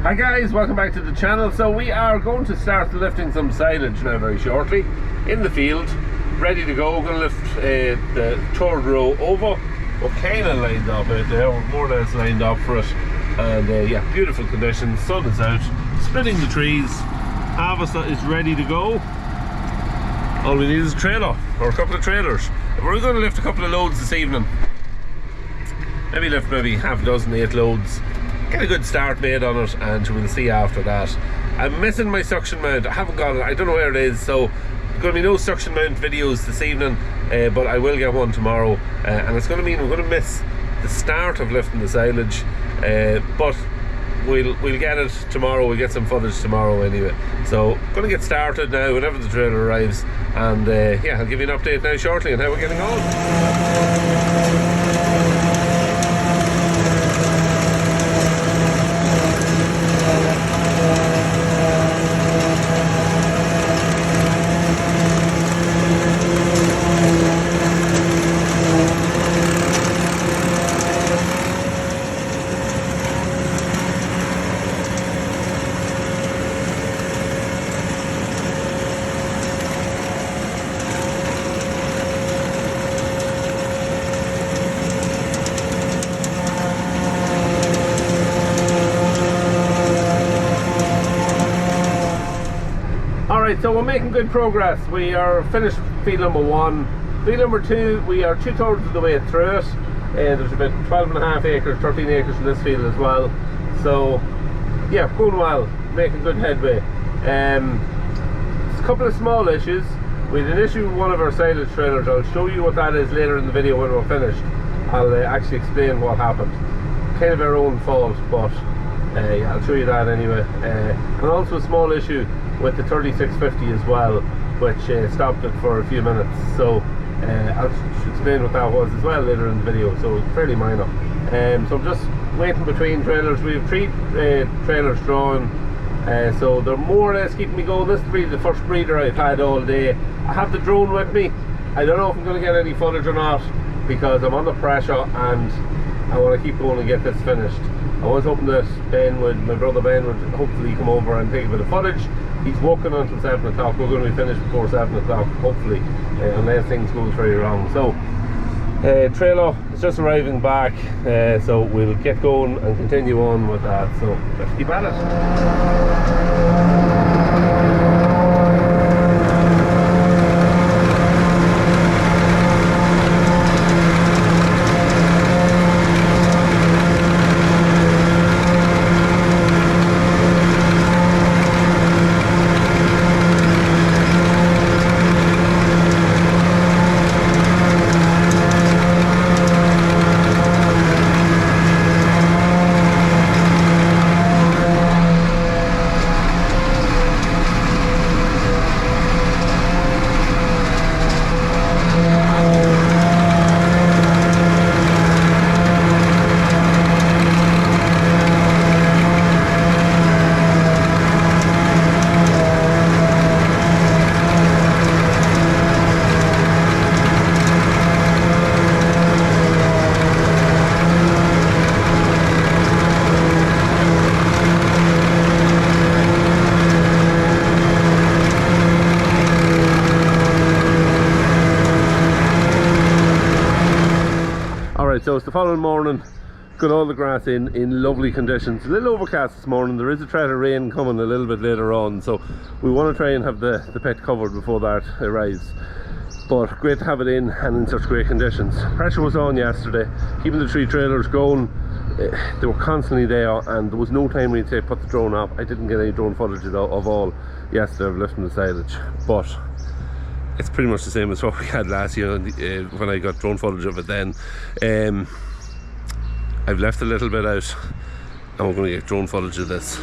Hi guys, welcome back to the channel. So we are going to start lifting some silage now very shortly in the field, ready to go. We're going to lift the third row over. We're kind of lined up out there, we're more or less lined up for it, and yeah, beautiful conditions, sun is out, splitting the trees, harvest is ready to go. All we need is a trailer or a couple of trailers. We're going to lift a couple of loads this evening, maybe lift half a dozen, 8 loads. Get a good start made on it, and we'll see after that. I'm missing my suction mount. I haven't got it, I don't know where it is, so there's going to be no suction mount videos this evening, but I will get one tomorrow, and it's going to mean we're going to miss the start of lifting the silage, but we'll get it tomorrow. We'll get some footage tomorrow anyway. So going to get started now whenever the trailer arrives, and yeah, I'll give you an update now shortly on how we're getting on. So we're making good progress. We are finished field number 1. Field number 2, we are 2/3 of the way through it. There's about 12.5 acres, 13 acres in this field as well. So yeah, going well, making good headway. There's a couple of small issues. We had an issue with one of our silage trailers. I'll show you what that is later in the video when we're finished. I'll actually explain what happened. Kind of our own fault, but yeah, I'll show you that anyway. And also a small issue with the 3650 as well, which stopped it for a few minutes. So I'll explain what that was as well later in the video, so fairly minor. So I'm just waiting between trailers. We have 3 trailers drawn, so they're more or less keeping me going. This is really the first breather I've had all day. I have the drone with me. I don't know if I'm going to get any footage or not, because I'm under pressure and I want to keep going and get this finished. I was hoping that my brother Ben would hopefully come over and take a bit of footage. He's working until 7 o'clock. We're going to be finished before 7 o'clock, hopefully, unless things go very wrong. So, trailer is just arriving back, so we'll get going and continue on with that. So, let's keep at it. So it's the following morning, got all the grass in lovely conditions. A little overcast this morning. There is a threat of rain coming a little bit later on, so we want to try and have the pit covered before that arrives. But great to have it in, and in such great conditions. Pressure was on yesterday, keeping the 3 trailers going. They were constantly there, and there was no time really to put the drone up. I didn't get any drone footage of all yesterday of lifting the silage, but it's pretty much the same as what we had last year when I got drone footage of it then. I've left a little bit out, and we're going to get drone footage of this.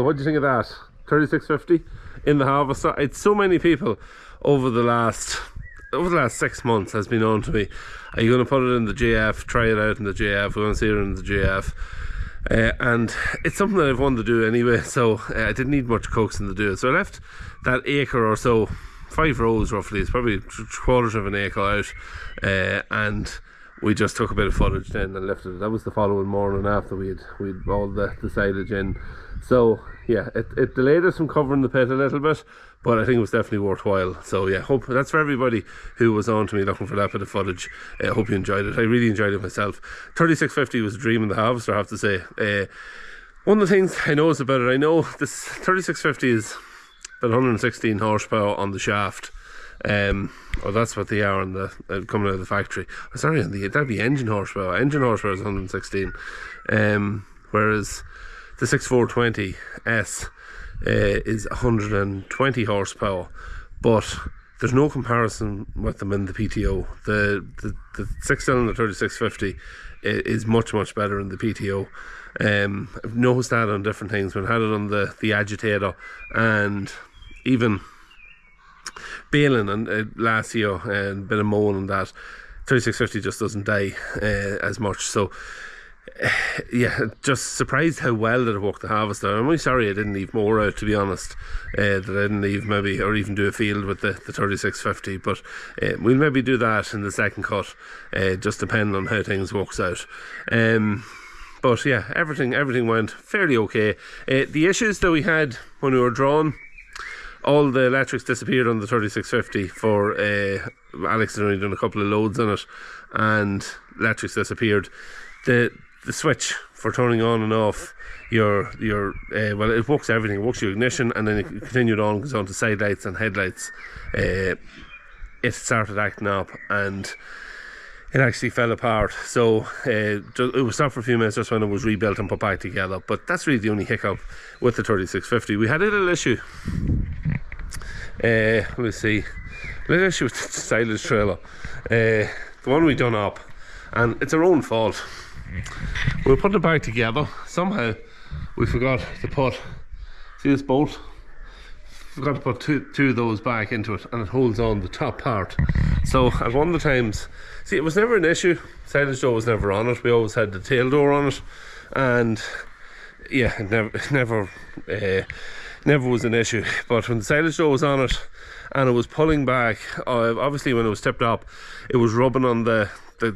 what do you think of that? 3650 in the harvest. It's so many people over the last 6 months has been on to me, are you going to put it in the JF, try it out in the JF, we're going to see it in the JF. And it's something that I've wanted to do anyway, so I didn't need much coaxing to do it. So I left that acre or so, 5 rows roughly, it's probably 1/4 of an acre out, and we just took a bit of footage then and lifted it. That was the following morning after we'd all the silage in. So yeah, it delayed us from covering the pit a little bit, but I think it was definitely worthwhile. So yeah, hope that's for everybody who was on to me looking for that bit of footage. I hope you enjoyed it. I really enjoyed it myself. 3650 was a dream in the harvester, I have to say. One of the things I know is about it, I know this 3650 is about 116 horsepower on the shaft. Or that's what they are on the coming out of the factory. Oh, sorry, that'd be engine horsepower. Engine horsepower is 116, whereas the 6420S is 120 horsepower. But there's no comparison with them in the PTO. The 6-cylinder 3650 is much better in the PTO. I've noticed that on different things when I had it on the agitator, and even baling and last year and a bit of mowing and that. 3650 just doesn't die as much. So yeah, just surprised how well that it worked the harvester. I'm really sorry I didn't leave more out, to be honest, that I didn't leave maybe or even do a field with the 3650, but we'll maybe do that in the second cut, just depending on how things works out. But yeah, everything went fairly okay. The issues that we had when we were drawn, all the electrics disappeared on the 3650 for Alex had only done a couple of loads on it, and electrics disappeared. The switch for turning on and off your well, it works everything. It works your ignition, and then it continued on, goes on to side lights and headlights. It started acting up and it actually fell apart. So it was stopped for a few minutes just when it was rebuilt and put back together. But that's really the only hiccup with the 3650. We had a little issue. Let me see. A little issue with the silage trailer. The one we done up, and it's our own fault. We put it back together. Somehow we forgot to put, see this bolt? Forgot to put two of those back into it, and it holds on the top part. So at one of the times, see, it was never an issue. Silage door was never on it. We always had the tail door on it, and yeah, it never was an issue. But when the silage door was on it and it was pulling back, obviously when it was tipped up, it was rubbing on the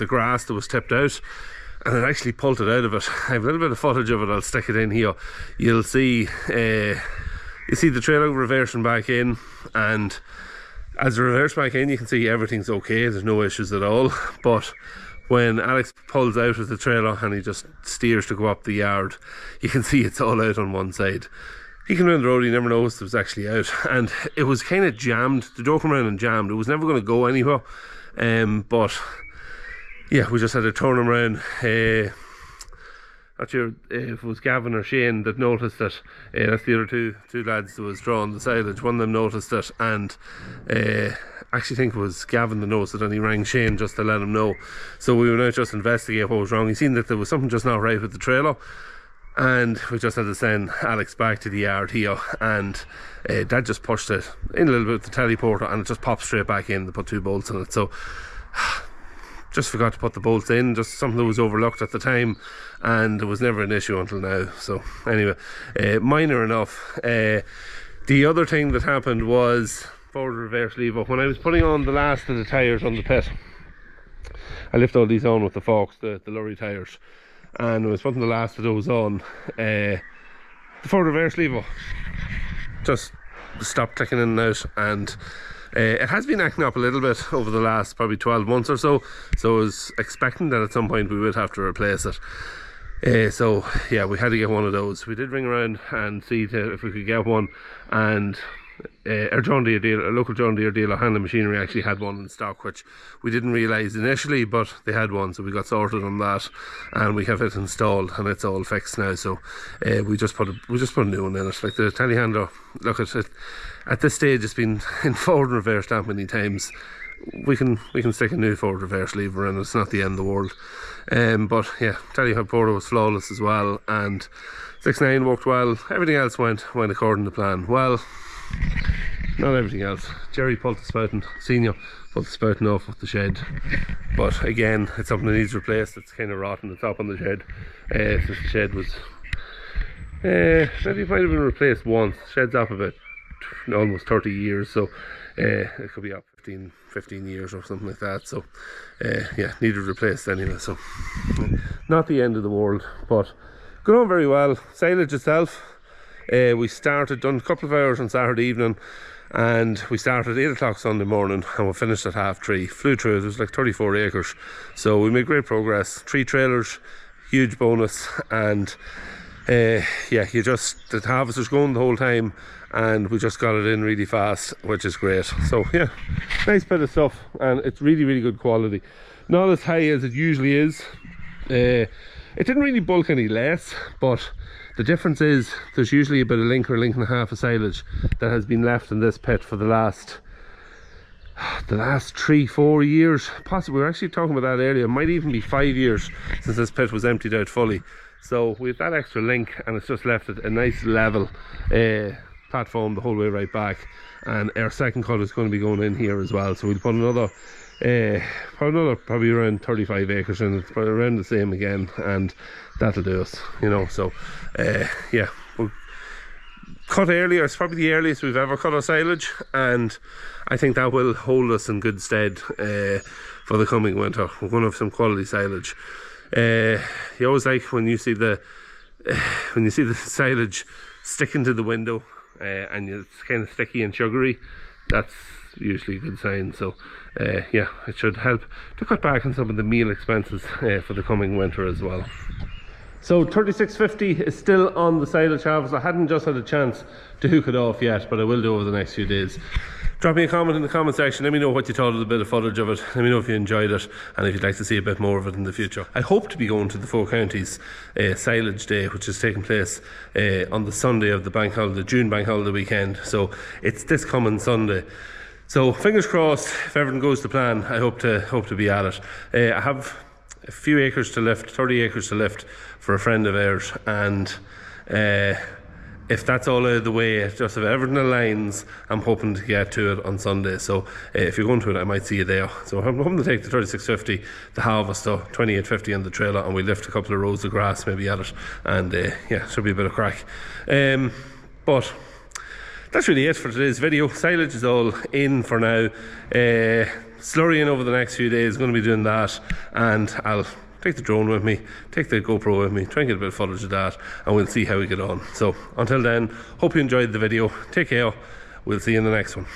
grass that was tipped out, and it actually pulled it out of it. I have a little bit of footage of it. I'll stick it in here. You'll see you see the trailer reversing back in, and as it reverses back in, you can see everything's okay. There's no issues at all. But when Alex pulls out of the trailer and he just steers to go up the yard, you can see it's all out on one side. He came down the road, he never noticed it was actually out, and it was kind of jammed. The door came around and jammed. It was never going to go anywhere, but yeah, we just had to turn him around. Not sure if it was Gavin or Shane that noticed it. That's the other two lads that was drawing the silage. One of them noticed it, and I actually think it was Gavin that noticed it, and he rang Shane just to let him know. So we went out just to investigate what was wrong. He seen that there was something just not right with the trailer, and we just had to send Alex back to the yard here, and Dad just pushed it in a little bit with the teleporter, and it just popped straight back in. They put 2 bolts in it. So just forgot to put the bolts in, just something that was overlooked at the time, and it was never an issue until now. So anyway, minor enough. The other thing that happened was forward reverse lever. When I was putting on the last of the tyres on the pit, I lift all these on with the forks, the lorry tyres, and I was putting the last of those on, the forward reverse lever just stopped clicking in and out, and it has been acting up a little bit over the last probably 12 months or so. So I was expecting that at some point we would have to replace it. So yeah, we had to get one of those. We did ring around and see if we could get one, and our John Deere dealer, a local John Deere dealer, Handling Machinery, actually had one in stock, which we didn't realise initially, but they had one, so we got sorted on that, and we have it installed, and it's all fixed now. So we just put a new one in it. Like the telehandler, look at it. At this stage, it's been in forward and reverse that many times, we can stick a new forward reverse lever in. It's not the end of the world. But yeah, tell you how Porto was flawless as well, and 6.9 worked well. Everything else went according to plan. Well, not everything else. Jerry pulled the spouting, Senior pulled the spouting off with the shed, but again, it's something that needs replaced. It's kind of rotten, the top on the shed. Since the shed was maybe it might have been replaced once. The shed's up about almost 30 years, so it could be up 15 years or something like that. So yeah, needed replaced anyway, so not the end of the world, but going on very well. Silage itself, we done a couple of hours on Saturday evening, and we started at 8 o'clock Sunday morning, and we finished at 3:30. Flew through it. It was like 34 acres, so we made great progress. 3 trailers, huge bonus, and yeah, the harvest was going the whole time, and we just got it in really fast, which is great. So yeah, nice bit of stuff, and it's really good quality. Not as high as it usually is. It didn't really bulk any less, but the difference is there's usually about a link or a link and a half of silage that has been left in this pit for the last 3-4 years. Possibly, we were actually talking about that earlier. It might even be 5 years since this pit was emptied out fully. So we have that extra link, and it's just left it a nice level platform the whole way right back. And our second cut is going to be going in here as well. So we'll put another probably around 35 acres in. It's probably around the same again, and that'll do us, you know. So yeah, we'll cut earlier. It's probably the earliest we've ever cut our silage, and I think that will hold us in good stead for the coming winter. We're going to have some quality silage. You always like when you see the silage sticking to the window, and it's kind of sticky and sugary. That's usually a good sign. So yeah, it should help to cut back on some of the meal expenses for the coming winter as well. So 3650 is still on the silage harvest. I hadn't just had a chance to hook it off yet, but I will do over the next few days. Drop me a comment in the comment section. Let me know what you thought of the bit of footage of it. Let me know if you enjoyed it, and if you'd like to see a bit more of it in the future. I hope to be going to the Four Counties Silage Day, which is taking place on the Sunday of the bank holiday, June bank holiday weekend. So it's this coming Sunday. So fingers crossed, if everything goes to plan, I hope to be at it. I have a few acres to lift, 30 acres to lift for a friend of ours, and if that's all out of the way, just if everything aligns, I'm hoping to get to it on Sunday. So if you're going to it, I might see you there. So I'm hoping to take the 3650, the harvest, 2850 on the trailer, and we lift a couple of rows of grass maybe at it, and yeah, should be a bit of crack. But that's really it for today's video. Silage is all in for now. Slurrying over the next few days, going to be doing that, and I'll take the drone with me, take the GoPro with me, try and get a bit of footage of that, and we'll see how we get on. So until then, hope you enjoyed the video. Take care. We'll see you in the next one.